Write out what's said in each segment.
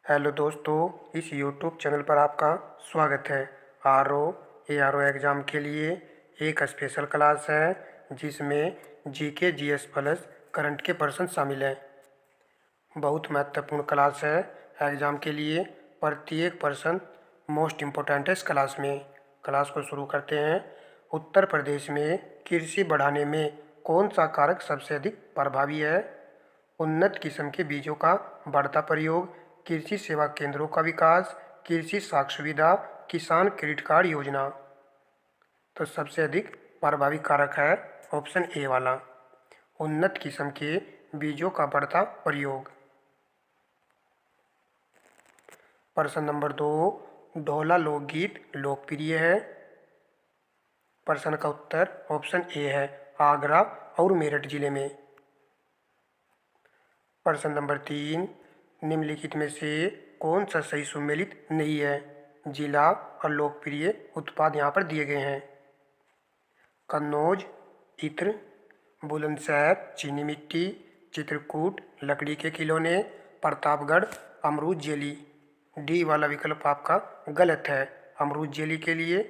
Hello दोस्तों, इस YouTube channel पर आपका स्वागत है। आर ओ एग्ज़ाम के लिए एक स्पेशल क्लास है जिसमें जीके जीएस प्लस करंट के पर्सन शामिल हैं। बहुत महत्वपूर्ण क्लास है एग्ज़ाम के लिए। प्रत्येक पर्सन मोस्ट इम्पोर्टेंट है इस क्लास में। क्लास को शुरू करते हैं। उत्तर प्रदेश में कृषि बढ़ाने में कौन सा कारक सबसे अधिक प्रभावी है? उन्नत किस्म के बीजों का बढ़ता प्रयोग, कृषि सेवा केंद्रों का विकास, कृषि साख सुविधा, किसान क्रेडिट कार्ड योजना। तो सबसे अधिक प्रभावी कारक है ऑप्शन ए वाला, उन्नत किस्म के बीजों का बढ़ता प्रयोग। प्रश्न नंबर 2, ढोला लोकगीत लोकप्रिय है। प्रश्न का उत्तर ऑप्शन ए है, आगरा और मेरठ जिले में। प्रश्न नंबर 3, निम्नलिखित में से कौन सा सही सुमेलित नहीं है? जिला और लोकप्रिय उत्पाद यहाँ पर दिए गए हैं। कन्नौज इत्र, बुलंदशहर चीनी मिट्टी, चित्रकूट लकड़ी के खिलौने, प्रतापगढ़ अमरूद जेली। डी वाला विकल्प आपका गलत है। अमरूद जेली के लिए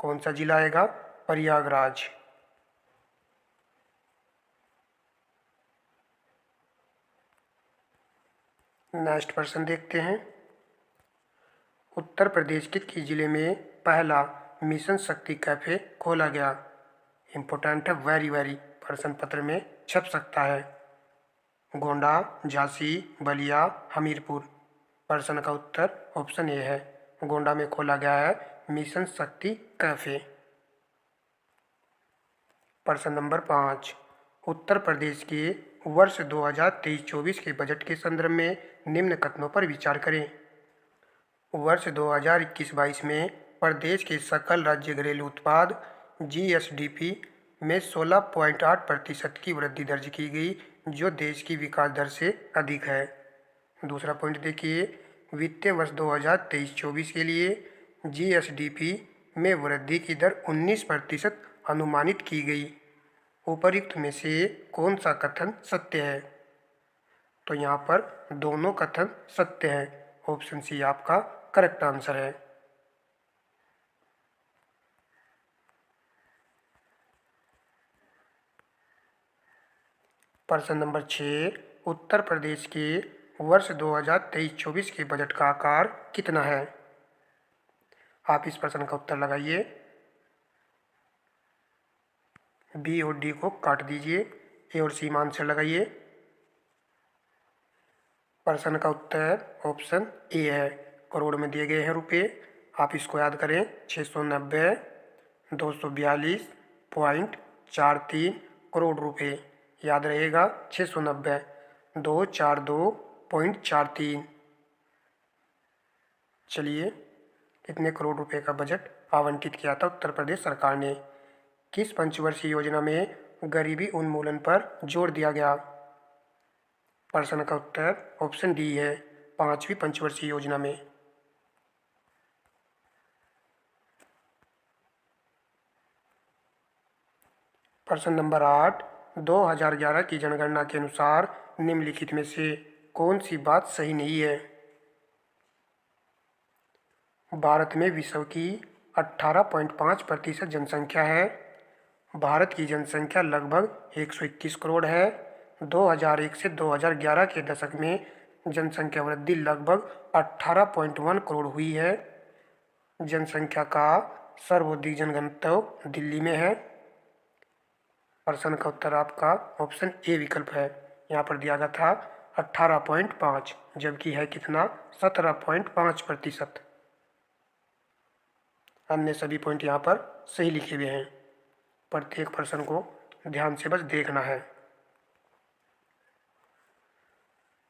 कौन सा जिला आएगा? प्रयागराज। नेक्स्ट प्रश्न देखते हैं। उत्तर प्रदेश के किस जिले में पहला मिशन शक्ति कैफे खोला गया? इम्पोर्टेंट है, वेरी वेरी, प्रश्न पत्र में छप सकता है। गोंडा, झांसी, बलिया, हमीरपुर। प्रश्न का उत्तर ऑप्शन ए है, गोंडा में खोला गया है मिशन शक्ति कैफे। प्रश्न नंबर 5, उत्तर प्रदेश के वर्ष 2023-24 के बजट के संदर्भ में निम्न कथनों पर विचार करें। वर्ष 2021-22 में प्रदेश के सकल राज्य घरेलू उत्पाद जीएसडीपी में 16.8% की वृद्धि दर्ज की गई, जो देश की विकास दर से अधिक है। दूसरा पॉइंट देखिए, वित्तीय वर्ष 2023-24 के लिए जीएसडीपी में वृद्धि की दर 19% अनुमानित की गई। उपर्युक्त में से कौन सा कथन सत्य है? तो यहाँ पर दोनों कथन सत्य हैं। ऑप्शन सी आपका करेक्ट आंसर है। प्रश्न नंबर 6, उत्तर प्रदेश के वर्ष 2023-24 के बजट का आकार कितना है? आप इस प्रश्न का उत्तर लगाइए। बी और डी को काट दीजिए, ए और सी में आंसर लगाइए। प्रश्न का उत्तर ऑप्शन ए है, करोड़ में दिए गए हैं रुपए। आप इसको याद करें, 690,242.43 करोड़ रुपए। याद रहेगा 690, 242.43। चलिए, कितने करोड़ रुपए का बजट आवंटित किया था उत्तर प्रदेश सरकार ने? किस पंचवर्षीय योजना में गरीबी उन्मूलन पर जोर दिया गया? प्रश्न का उत्तर ऑप्शन डी है, 5वीं पंचवर्षीय योजना में। प्रश्न नंबर 8, 2011 की जनगणना के अनुसार निम्नलिखित में से कौन सी बात सही नहीं है? भारत में विश्व की 18.5% जनसंख्या है। भारत की जनसंख्या लगभग 121 करोड़ है। 2001 से 2011 के दशक में जनसंख्या वृद्धि लगभग 18.1 करोड़ हुई है। जनसंख्या का सर्वाधिक जनघनत्व दिल्ली में है। प्रश्न का उत्तर आपका ऑप्शन ए विकल्प है। यहाँ पर दिया गया था 18.5, जबकि है कितना? 17.5%। अन्य सभी पॉइंट यहाँ पर सही लिखे हुए हैं। प्रत्येक प्रश्न को ध्यान से बस देखना है।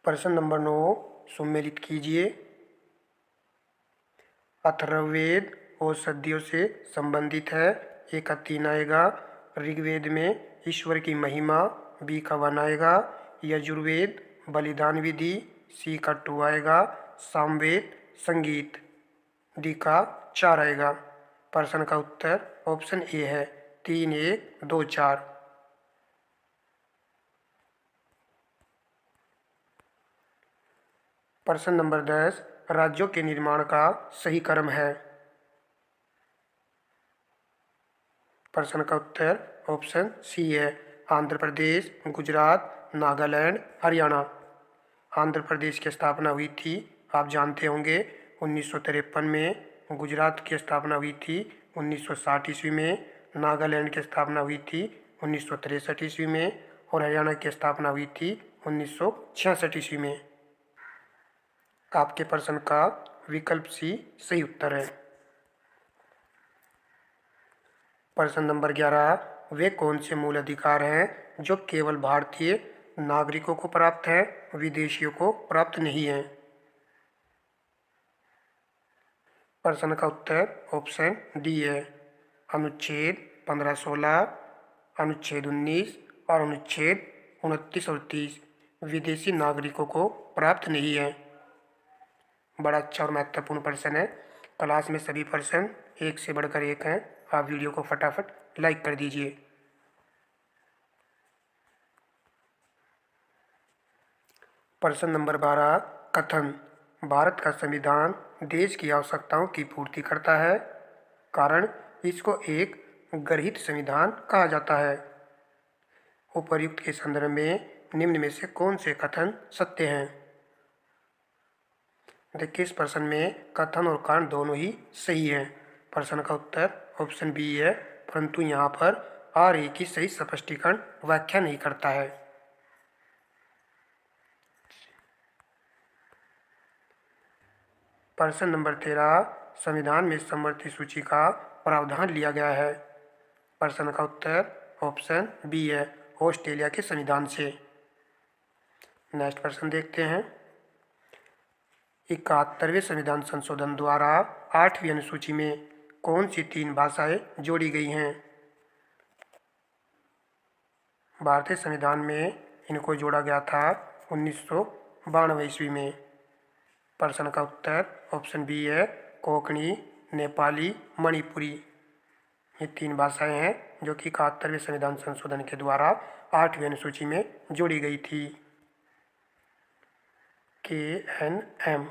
प्रश्न नंबर 9 सुमेलित कीजिए। अथर्ववेद औषधियों से संबंधित है। ए का 3 आएगा। ऋग्वेद में ईश्वर की महिमा, बी का 1 आएगा। यजुर्वेद बलिदान विधि, सी का 2 आएगा। सामवेद संगीत, डी का 4 आएगा। प्रश्न का उत्तर ऑप्शन ए है, 3, 1, 2, 4। प्रश्न नंबर 10, राज्यों के निर्माण का सही क्रम है? प्रश्न का उत्तर ऑप्शन सी है, आंध्र प्रदेश, गुजरात, नागालैंड, हरियाणा। आंध्र प्रदेश की स्थापना हुई थी, आप जानते होंगे, 1953 में। गुजरात की स्थापना हुई थी 1960 ईस्वी में। नागालैंड की स्थापना हुई थी 1963 ईस्वी में। और हरियाणा की स्थापना हुई थी 1966 ईस्वी में। आपके प्रश्न का विकल्प सी सही उत्तर है। प्रश्न नंबर 11, वे कौन से मूल अधिकार हैं जो केवल भारतीय नागरिकों को प्राप्त है, विदेशियों को प्राप्त नहीं है? प्रश्न का उत्तर ऑप्शन डी है, अनुच्छेद 1516, अनुच्छेद 19 और अनुच्छेद 29 और 30 विदेशी नागरिकों को प्राप्त नहीं है। बड़ा अच्छा और महत्वपूर्ण प्रश्न है। क्लास में सभी प्रश्न एक से बढ़कर एक हैं। आप वीडियो को फटाफट लाइक कर दीजिए। प्रश्न नंबर 12, कथन, भारत का संविधान देश की आवश्यकताओं की पूर्ति करता है, कारण इसको एक गर्हित संविधान कहा जाता है। उपर्युक्त के संदर्भ में निम्न में से कौन से कथन सत्य हैं? देखिए, इस प्रश्न में कथन और कारण दोनों ही सही हैं। प्रश्न का उत्तर ऑप्शन बी है, परंतु यहाँ पर आर ए की सही स्पष्टीकरण व्याख्या नहीं करता है। प्रश्न नंबर 13, संविधान में समवर्ती सूची का प्रावधान लिया गया है। प्रश्न का उत्तर ऑप्शन बी है, ऑस्ट्रेलिया के संविधान से। नेक्स्ट प्रश्न देखते हैं। 71वें संविधान संशोधन द्वारा 8वीं अनुसूची में कौन सी 3 भाषाएं जोड़ी गई हैं? भारतीय संविधान में इनको जोड़ा गया था 1992 ईस्वी में। प्रश्न का उत्तर ऑप्शन बी है, कोंकणी, नेपाली, मणिपुरी। ये 3 भाषाएं हैं जो कि 71वें संविधान संशोधन के द्वारा 8वीं अनुसूची में जोड़ी गई थी। KNM।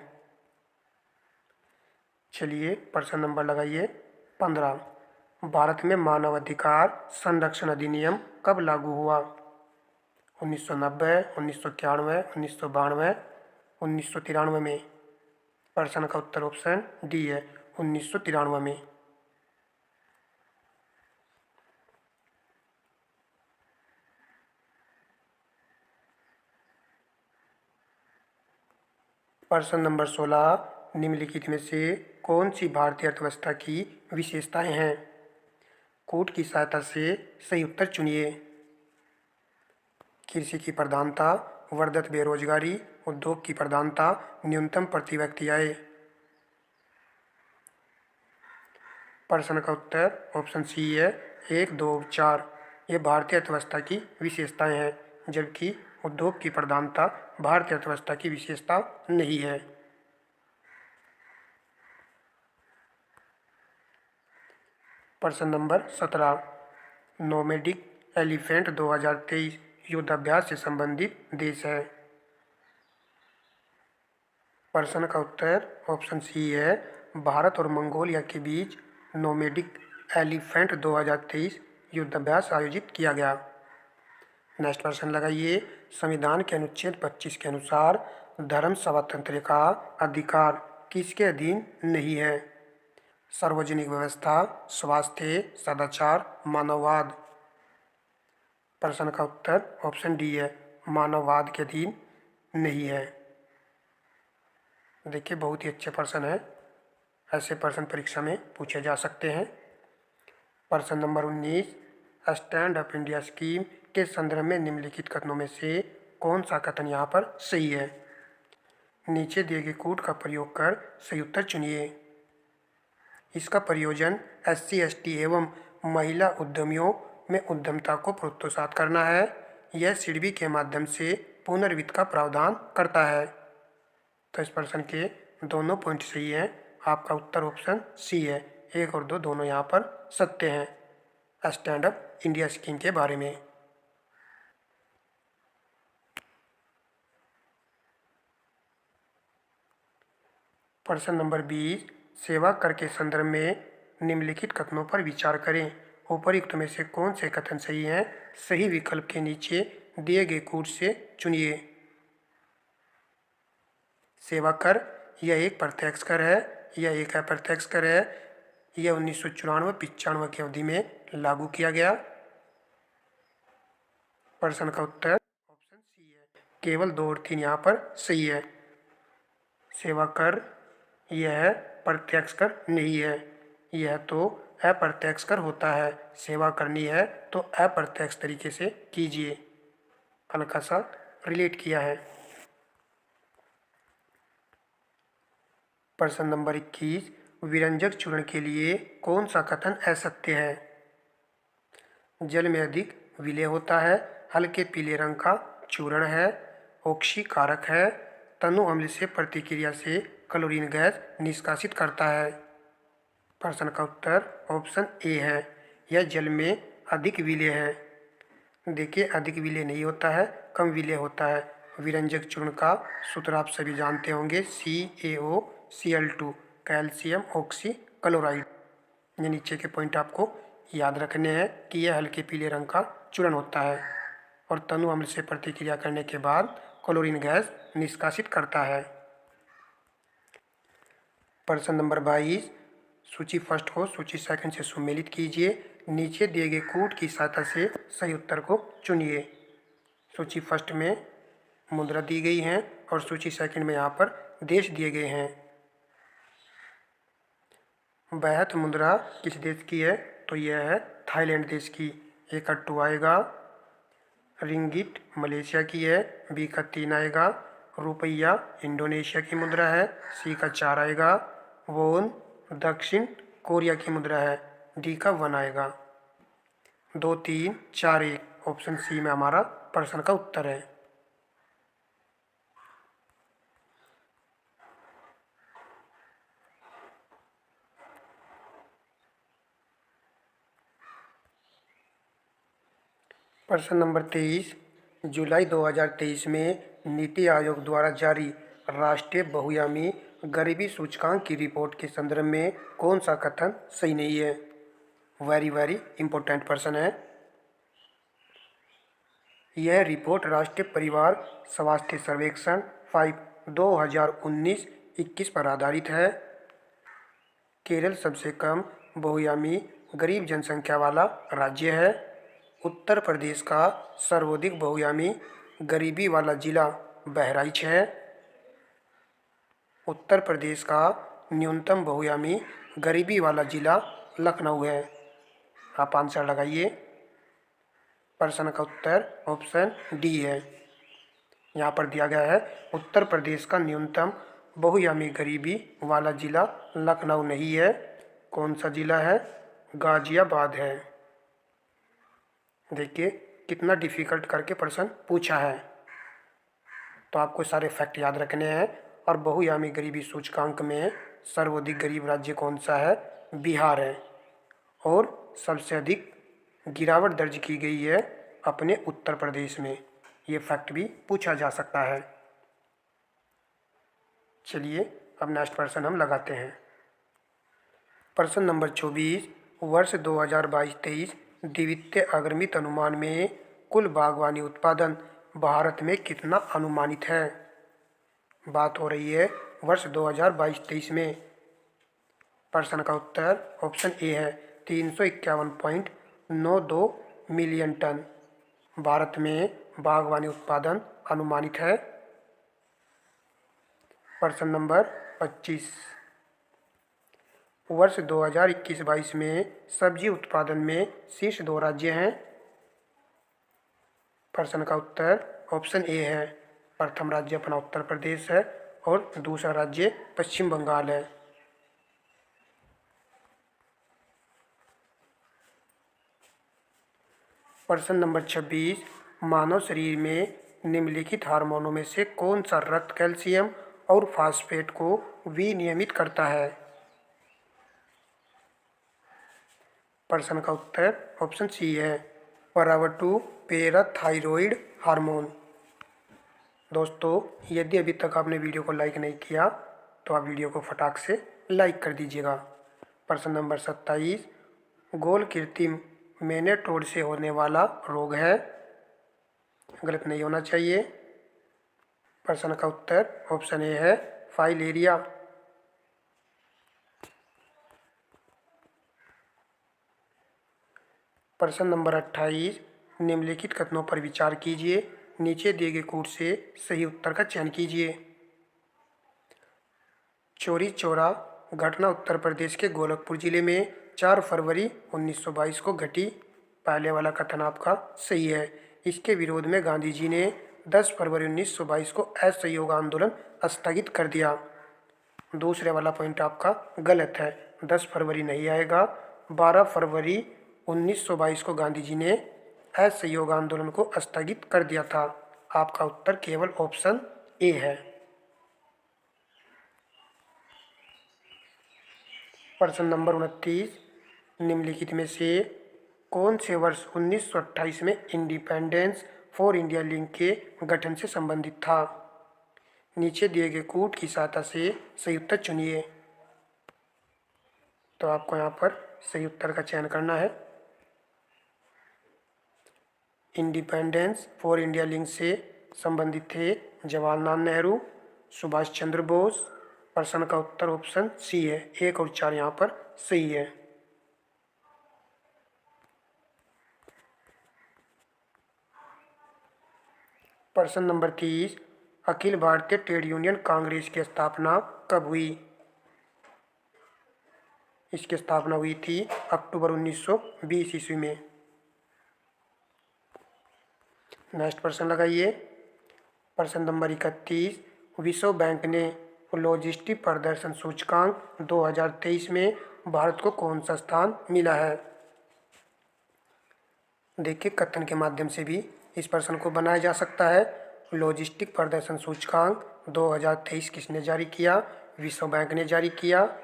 चलिए प्रश्न नंबर लगाइए 15, भारत में मानव अधिकार संरक्षण अधिनियम कब लागू हुआ? 1990, 1991, 1992, 1993 में। प्रश्न का उत्तर ऑप्शन डी है, 1993 में। प्रश्न नंबर 16, निम्नलिखित में से कौन सी भारतीय अर्थव्यवस्था की विशेषताएं हैं? कूट की सहायता से सही उत्तर चुनिए। कृषि की प्रधानता, वर्धित बेरोजगारी, उद्योग की प्रधानता, न्यूनतम प्रति व्यक्ति आय। प्रश्न का उत्तर ऑप्शन सी है, 1, 2, 4। ये भारतीय अर्थव्यवस्था की विशेषताएं हैं, जबकि उद्योग की प्रधानता भारतीय अर्थव्यवस्था की विशेषता नहीं है। प्रश्न नंबर 17, नोमैडिक एलिफेंट 2023 युद्धाभ्यास से संबंधित देश है। प्रश्न का उत्तर ऑप्शन सी है, भारत और मंगोलिया के बीच नोमैडिक एलिफेंट 2023 युद्धाभ्यास आयोजित किया गया। नेक्स्ट प्रश्न लगाइए, संविधान के अनुच्छेद 25 के अनुसार धर्म स्वातंत्र्य का अधिकार किसके अधीन नहीं है? सार्वजनिक व्यवस्था, स्वास्थ्य, सदाचार, मानववाद। प्रश्न का उत्तर ऑप्शन डी है, मानववाद के अधीन नहीं है। देखिए, बहुत ही अच्छे प्रश्न है, ऐसे प्रश्न परीक्षा में पूछे जा सकते हैं। प्रश्न number 19, stand up India scheme के संदर्भ में निम्नलिखित कथनों में से कौन सा कथन यहाँ पर सही है? नीचे दिए गए कूट का प्रयोग कर सही उत्तर चुनिए। इसका प्रयोजन SC, ST एवं महिला उद्यमियों में उद्यमता को प्रोत्साहित करना है। यह सिडबी के माध्यम से पुनर्वित्त का प्रावधान करता है। तो इस प्रश्न के दोनों पॉइंट सही हैं। आपका उत्तर ऑप्शन सी है, 1 और 2 दोनों यहाँ पर सत्य हैं स्टैंड अप इंडिया स्कीम के बारे में। प्रश्न नंबर 20, सेवा कर के संदर्भ में निम्नलिखित कथनों पर विचार करें। उपरोक्त में से कौन से कथन सही हैं? सही विकल्प के नीचे दिए गए कोड से चुनिए। सेवा कर यह एक प्रत्यक्ष कर है, यह एक अप्रत्यक्ष कर है। यह 1994-95 की अवधि में लागू किया गया। प्रश्न का उत्तर ऑप्शन सी है। केवल 2 और 3 यहाँ पर सही है। सेवा कर यह प्रत्यक्ष कर नहीं है, यह तो अप्रत्यक्ष कर होता है। सेवा करनी है तो अप्रत्यक्ष तरीके से कीजिए। हल्का सा रिलेट किया है। प्रश्न नंबर 21, विरंजक चूर्ण के लिए कौन सा कथन असत्य है? जल में अधिक विलय होता है, हल्के पीले रंग का चूर्ण है, ऑक्सीकारक है, तनु अम्ल से प्रतिक्रिया से क्लोरीन गैस निष्कासित करता है। प्रश्न का उत्तर ऑप्शन ए है, यह जल में अधिक विलय है। देखिए, अधिक विलय नहीं होता है, कम विलय होता है। विरंजक चूर्ण का सूत्र आप सभी जानते होंगे, CaOCl2, कैल्शियम ऑक्सी क्लोराइड। ये नीचे के पॉइंट आपको याद रखने हैं कि यह हल्के पीले रंग का चूर्ण होता है और तनु अम्ल से प्रतिक्रिया करने के बाद क्लोरीन गैस निष्कासित करता है। प्रश्न नंबर 22, सूची फर्स्ट को सूची सेकंड से सुमेलित कीजिए। नीचे दिए गए कोड की सहायता से सही उत्तर को चुनिए। सूची फर्स्ट में मुद्रा दी गई हैं और सूची सेकंड में यहाँ पर देश दिए गए हैं। वैहत मुद्रा किस देश की है? तो यह है थाईलैंड देश की। ए का 2 आएगा। रिंगिट मलेशिया की है। बी का 3 आएगा। रुपया इंडोनेशिया की मुद्रा है। सी का 4 आएगा। वोन दक्षिण कोरिया की मुद्रा है। डी का 1 आएगा। 2, 3, 4, 1 ऑप्शन सी में हमारा प्रश्न का उत्तर है। प्रश्न नंबर 23, जुलाई 2023 में नीति आयोग द्वारा जारी राष्ट्रीय बहुआयामी गरीबी सूचकांक की रिपोर्ट के संदर्भ में कौन सा कथन सही नहीं है? वेरी इंपॉर्टेंट प्रश्न है। यह रिपोर्ट राष्ट्रीय परिवार स्वास्थ्य सर्वेक्षण 5 2019-21 पर आधारित है। केरल सबसे कम बहुआयामी गरीब जनसंख्या वाला राज्य है। उत्तर प्रदेश का सर्वाधिक बहुआयामी गरीबी वाला जिला बहराइच है। उत्तर प्रदेश का न्यूनतम बहुआयामी गरीबी वाला जिला लखनऊ है। आप आंसर लगाइए। प्रश्न का उत्तर ऑप्शन डी है। यहाँ पर दिया गया है उत्तर प्रदेश का न्यूनतम बहुआयामी गरीबी वाला जिला लखनऊ नहीं है। कौन सा जिला है? गाजियाबाद है। देखिए कितना डिफिकल्ट करके प्रश्न पूछा है। तो आपको सारे फैक्ट याद रखने हैं। और बहुआयामी गरीबी सूचकांक में सर्वाधिक गरीब राज्य कौन सा है? बिहार है। और सबसे अधिक गिरावट दर्ज की गई है अपने उत्तर प्रदेश में। ये फैक्ट भी पूछा जा सकता है। चलिए अब नेक्स्ट प्रश्न हम लगाते हैं। प्रश्न नंबर 24, वर्ष 2022-23 द्वितीय अग्रमित अनुमान में कुल बागवानी उत्पादन भारत में कितना अनुमानित है? बात हो रही है वर्ष 2022-23 में। प्रश्न का उत्तर ऑप्शन ए है 351.92 मिलियन टन भारत में बागवानी उत्पादन अनुमानित है। प्रश्न नंबर 25, वर्ष 2021-22 में सब्जी उत्पादन में शीर्ष 2 राज्य हैं। प्रश्न का उत्तर ऑप्शन ए है। प्रथम राज्य अपना उत्तर प्रदेश है और दूसरा राज्य पश्चिम बंगाल है। प्रश्न नंबर 26, मानव शरीर में निम्नलिखित हार्मोनों में से कौन सा रक्त कैल्शियम और फास्फेट को विनियमित करता है? प्रश्न का उत्तर ऑप्शन सी है पाराव2 पैराथाइरॉइड हार्मोन। दोस्तों यदि अभी तक आपने वीडियो को लाइक नहीं किया तो आप वीडियो को फटाक से लाइक कर दीजिएगा। प्रश्न नंबर 27, गोल कृत्रिम मेनेटोड से होने वाला रोग है। गलत नहीं होना चाहिए। प्रश्न का उत्तर ऑप्शन ए है फाइलेरिया। प्रश्न नंबर 28, निम्नलिखित कथनों पर विचार कीजिए, नीचे दिए गए कोड से सही उत्तर का चयन कीजिए। चौरी चौरा घटना उत्तर प्रदेश के गोरखपुर जिले में 4 फरवरी 1922 को घटी। पहले वाला कथन आपका सही है। इसके विरोध में गांधी जी ने 10 फरवरी 1922 को असहयोग आंदोलन स्थगित कर दिया। दूसरे वाला पॉइंट आपका गलत है, 10 फरवरी नहीं आएगा। 12 फरवरी 1922 को गांधी जी ने असहयोग आंदोलन को स्थगित कर दिया था। आपका उत्तर केवल ऑप्शन ए है। प्रश्न नंबर 29, निम्नलिखित में से कौन से वर्ष 1928 में इंडिपेंडेंस फॉर इंडिया लिंक के गठन से संबंधित था। नीचे दिए गए कोड की सहायता से सही उत्तर चुनिए। तो आपको यहाँ पर सही उत्तर का चयन करना है। इंडिपेंडेंस फॉर इंडिया लिंक से संबंधित थे जवाहरलाल नेहरू, सुभाष चंद्र बोस। प्रश्न का उत्तर ऑप्शन सी है, 1 और 4 यहाँ पर सही है। प्रश्न number 30, Akhil Bharatiya trade union Congress की स्थापना कब हुई। इसकी स्थापना हुई थी अक्टूबर 1920 ईस्वी में। नेक्स्ट प्रश्न लगाइए। प्रश्न नंबर 31, विश्व बैंक ने लॉजिस्टिक प्रदर्शन सूचकांक 2023 में भारत को कौन सा स्थान मिला है। देखिए, कथन के माध्यम से भी इस प्रश्न को बनाया जा सकता है। लॉजिस्टिक प्रदर्शन सूचकांक 2023 किसने जारी किया। विश्व बैंक ने जारी किया।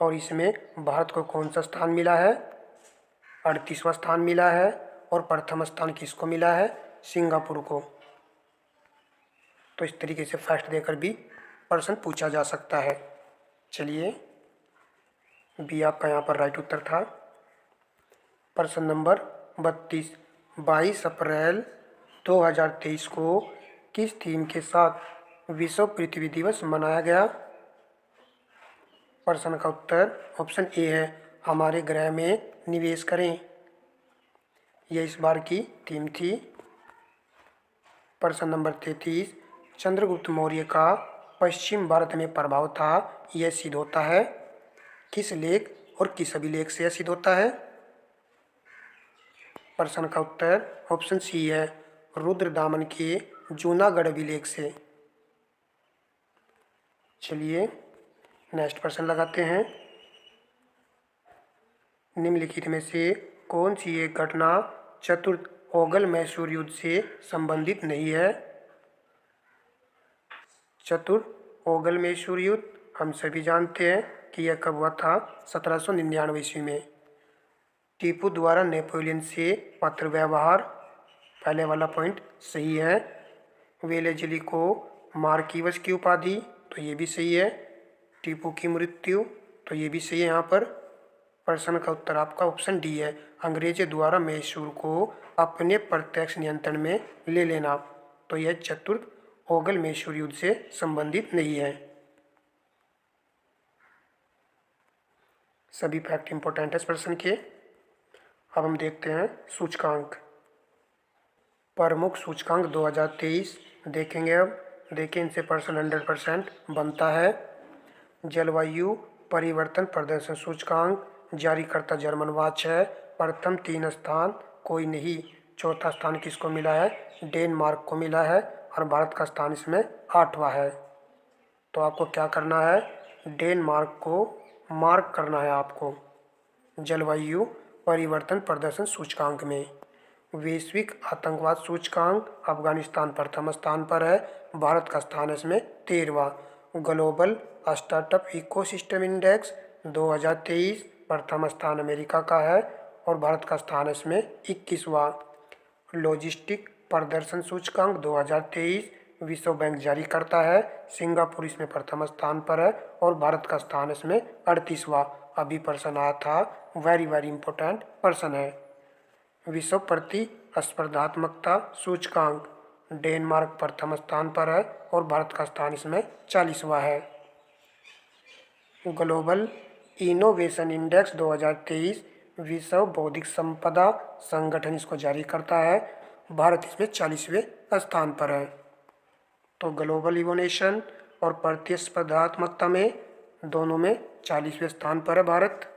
और इसमें भारत को कौन सा स्थान मिला है, 38वां स्थान मिला है। और प्रथम स्थान किसको मिला है, सिंगापुर को। तो इस तरीके से फैक्ट देकर भी प्रश्न पूछा जा सकता है। चलिए, बी आपका यहाँ पर राइट उत्तर था। प्रश्न नंबर 32, 22 अप्रैल 2023 को किस थीम के साथ विश्व पृथ्वी दिवस मनाया गया। प्रश्न का उत्तर ऑप्शन ए है, हमारे ग्रह में निवेश करें। यह इस बार की थीम थी। प्रश्न नंबर 33, चंद्रगुप्त मौर्य का पश्चिम भारत में प्रभाव था, यह सिद्ध होता है। किस लेख और किस अभिलेख से यह सिद्ध होता है। प्रश्न का उत्तर ऑप्शन सी है, रुद्रदामन के जूनागढ़ अभिलेख से। चलिए, नेक्स्ट प्रश्न लगाते हैं। निम्नलिखित में से कौन सी एक घटना चतुर्थ ओगल मैसूर युद्ध से संबंधित नहीं है। चतुर्थ ओगल मैसूर युद्ध हम सभी जानते हैं कि यह कब हुआ था, 1799 ईस्वी में। टीपू द्वारा नेपोलियन से पत्र व्यवहार, पहले वाला पॉइंट सही है। वेलेजली को मार्किवस की उपाधि, तो ये भी सही है। टीपू की मृत्यु, तो ये भी सही है यहाँ पर। प्रश्न का उत्तर आपका ऑप्शन डी है, अंग्रेजों द्वारा मैसूर को अपने प्रत्यक्ष नियंत्रण में ले लेना। तो यह चतुर्थ ओगल मैसूर युद्ध से संबंधित नहीं है। सभी फैक्ट इंपॉर्टेंट है इस प्रश्न के। अब हम देखते हैं सूचकांक। प्रमुख सूचकांक 2023 देखेंगे। अब देखें, इनसे प्रश्न 100% बनता है। जलवायु परिवर्तन प्रदर्शन सूचकांक, जारीकर्ता जर्मन वॉच है। प्रथम 3 स्थान कोई नहीं, चौथा स्थान किसको मिला है, डेनमार्क को मिला है। और भारत का स्थान इसमें 8वां है। तो आपको क्या करना है, डेनमार्क को मार्क करना है आपको जलवायु परिवर्तन प्रदर्शन सूचकांक में। वैश्विक आतंकवाद सूचकांक, अफगानिस्तान प्रथम स्थान पर है, भारत का स्थान इसमें 13वां। ग्लोबल स्टार्टअप इकोसिस्टम इंडेक्स 2023 प्रथम स्थान अमेरिका का है और भारत का स्थान इसमें 21वां। लॉजिस्टिक प्रदर्शन सूचकांक 2023 विश्व बैंक जारी करता है। सिंगापुर इसमें प्रथम स्थान पर है और भारत का स्थान इसमें 38वां। अभी प्रश्न आया था, वेरी वेरी इंपॉर्टेंट प्रश्न है। विश्व प्रतिस्पर्धात्मकता सूचकांक, डेनमार्क प्रथम स्थान पर है और भारत का स्थान इसमें 40वां है। ग्लोबल इनोवेशन इंडेक्स 2023 विश्व बौद्धिक संपदा संगठन इसको जारी करता है। भारत इसमें 40वें स्थान पर है। तो ग्लोबल इनोवेशन और प्रतिस्पर्धात्मकता में दोनों में 40वें स्थान पर है भारत।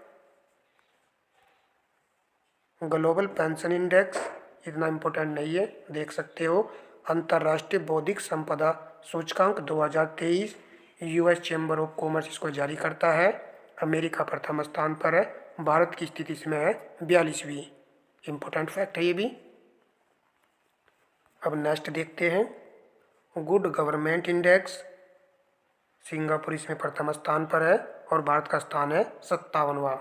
ग्लोबल पेंशन इंडेक्स इतना इम्पोर्टेंट नहीं है, देख सकते हो। अंतर्राष्ट्रीय बौद्धिक संपदा सूचकांक 2023 यूएस चैम्बर ऑफ कॉमर्स इसको जारी करता है। अमेरिका प्रथम स्थान पर है। भारत की स्थिति इसमें है 42वीं। इम्पोर्टेंट फैक्ट है ये भी। अब नेक्स्ट देखते हैं, गुड गवर्नमेंट इंडेक्स, सिंगापुर इसमें प्रथम स्थान पर है और भारत का स्थान है 57वां।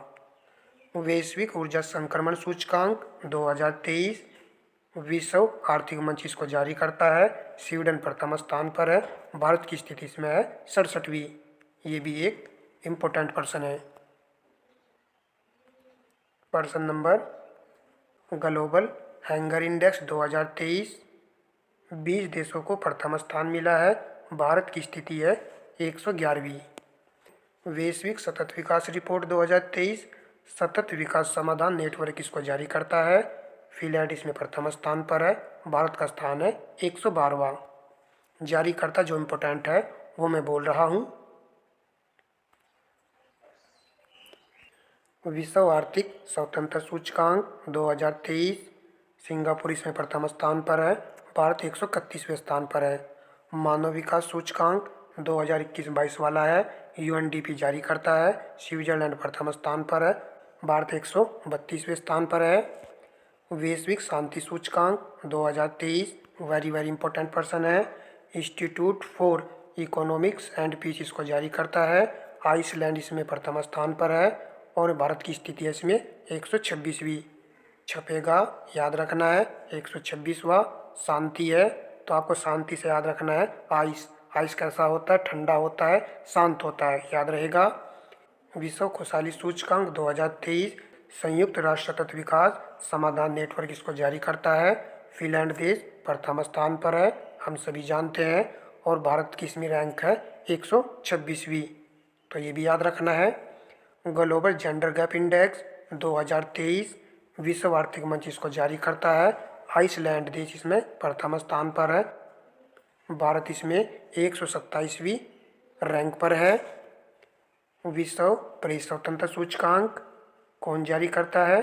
वैश्विक ऊर्जा संक्रमण सूचकांक 2023 विश्व आर्थिक मंच इसको जारी करता है। स्वीडन प्रथम स्थान पर है। भारत की स्थिति इसमें है 67वीं। ये भी एक इम्पोर्टेंट प्रश्न है। प्रश्न नंबर, ग्लोबल हैंगर इंडेक्स 2023 20 देशों को प्रथम स्थान मिला है। भारत की स्थिति है 111वीं। वैश्विक सतत विकास रिपोर्ट 2023 सतत विकास समाधान नेटवर्क इसको जारी करता है। फिनलैंड इसमें प्रथम स्थान पर है। भारत का स्थान है 112वां। जारी करता जो इम्पोर्टेंट है वो मैं बोल रहा हूँ। विश्व आर्थिक स्वतंत्रता सूचकांक 2023 सिंगापुर इसमें प्रथम स्थान पर है। भारत 131वें स्थान पर है। मानव विकास सूचकांक 2021-22 वाला है, यूएनडीपी जारी करता है। स्विट्जरलैंड प्रथम स्थान पर है। भारत 132वें स्थान पर है। वैश्विक शांति सूचकांक 2023 वेरी वेरी इंपॉर्टेंट प्रश्न है। Institute for economics and peace इसको जारी करता है। आइसलैंड इसमें प्रथम स्थान पर है और भारत की स्थिति है इसमें 126वीं। छपेगा, याद रखना है 126वां। शांति है तो आपको शांति से याद रखना है। आइस, आइस कैसा होता है? ठंडा होता है, शांत होता है, याद रहेगा। विश्व खुशहाली सूचकांक 2023 संयुक्त राष्ट्र सतत विकास समाधान नेटवर्क इसको जारी करता है। फिनलैंड देश प्रथम स्थान पर है, हम सभी जानते हैं, और भारत की इसमें रैंक है 126वीं। तो ये भी याद रखना है। ग्लोबल जेंडर गैप इंडेक्स 2023 विश्व आर्थिक मंच इसको जारी करता है। आइसलैंड देश इसमें प्रथम स्थान पर है। भारत इसमें 127वीं रैंक पर है। विश्व प्रेस स्वतंत्रता सूचकांक कौन जारी करता है?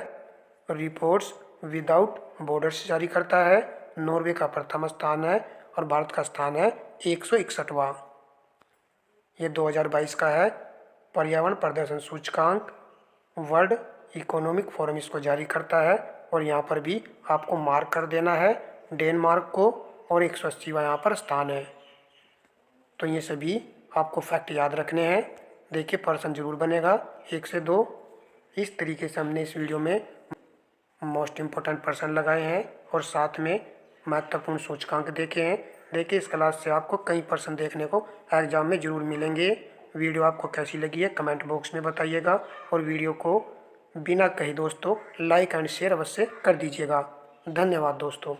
रिपोर्ट्स विदाउट बॉर्डर्स जारी करता है। नॉर्वे का प्रथम स्थान है और भारत का स्थान है 161वां। ये 2022 का है। पर्यावरण प्रदर्शन सूचकांक वर्ल्ड इकोनॉमिक फोरम इसको जारी करता है और यहाँ पर भी आपको मार्क कर देना है डेनमार्क को, और 180वां यहाँ पर स्थान है। तो ये सभी आपको फैक्ट याद रखने हैं। देखिए प्रश्न जरूर बनेगा 1 से 2। इस तरीके से हमने इस वीडियो में मोस्ट इम्पोर्टेंट प्रश्न लगाए हैं और साथ में महत्वपूर्ण सूचकांक देखे हैं। देखिए इस क्लास से आपको कई प्रश्न देखने को एग्जाम में जरूर मिलेंगे। वीडियो आपको कैसी लगी है कमेंट बॉक्स में बताइएगा और वीडियो को बिना कहे दोस्तों लाइक एंड शेयर अवश्य कर दीजिएगा। धन्यवाद दोस्तों।